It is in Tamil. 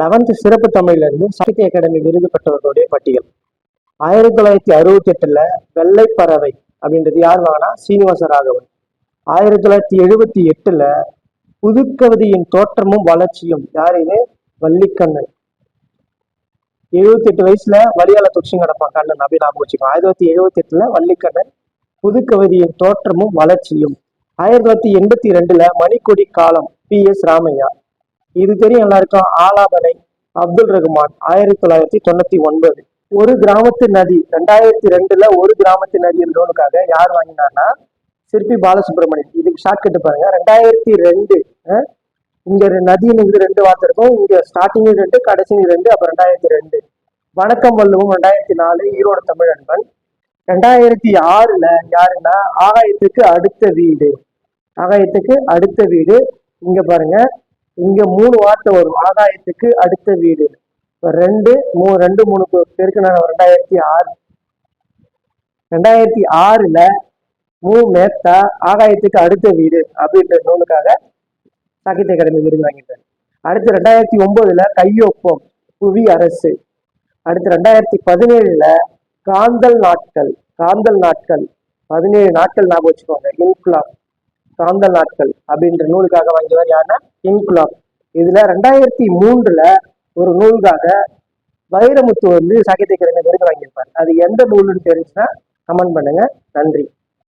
11th சிறப்பு தமிழ்ல இருந்து சாகித்ய அகாடமி விருது பெற்றவர்களுடைய பட்டியல். 1968 வெள்ளைப்பறவை அப்படின்றது யார் வாங்கினா? சீனிவாச ராகவன். 1978 புதுக்கவிதையின் தோற்றமும் வளர்ச்சியும் யார் இது? வள்ளிக்கண்ணன். 78 வயசுல வழியால துடிச்சு கிடப்பான் கண்ணன் அப்படின்னு ஞாபகம் வச்சுக்கோம். 1978 வள்ளிக்கண்ணன் புதுக்கவிதையின் தோற்றமும் வளர்ச்சியும். 1982 மணிக்கொடி காலம் PS ராமையா. இது தெரியும் எல்லாருக்கும். ஆலாபனை அப்துல் ரகுமான் 1999. ஒரு கிராமத்து நதி 2002 ஒரு கிராமத்து நதி நூலுக்காக யார் வாங்கினார்னா சிற்பி பாலசுப்ரமணியம். இதுக்கு ஷார்ட்கட் பாருங்க. 2002 இங்க நதின்னு 2 வார்த்தை இருக்கும். இங்க ஸ்டார்டிங் 2 கடைசி 2 அப்புறம் 2002. வணக்கம் வள்ளுவம் 2004 ஈரோடு தமிழ் அன்பன். 2006 யாருன்னா ஆகாயத்துக்கு அடுத்த வீடு. ஆகாயத்துக்கு அடுத்த வீடு. இங்க பாருங்க, இங்க 3 வார்த்தை வரும். ஆகாயத்துக்கு அடுத்த வீடு 2 3 பேருக்கு நான் 2006. 2006 மேத்தா ஆகாயத்துக்கு அடுத்த வீடு அப்படின்ற நூலுக்காக சாகித்ய அகாடமி விருது வாங்கிட்டார். அடுத்து 2009 கையொப்பம் புவி அரசு. அடுத்து 2017 காந்தல் நாட்கள். 17 நாட்கள் ஞாபகம் வச்சுக்கோங்க. இன்குலாப் காந்தல் நாட்கள் அப்படின்ற நூலுக்காக வாங்கியவர் யாருன்னா இன்குலாப். இதுல 2003 ஒரு நூலுக்காக வைரமுத்து சாகித்ய அகாடமி விருது வாங்கியிருப்பார். அது எந்த நூல்னு தெரிஞ்சுன்னா கமெண்ட் பண்ணுங்க. நன்றி.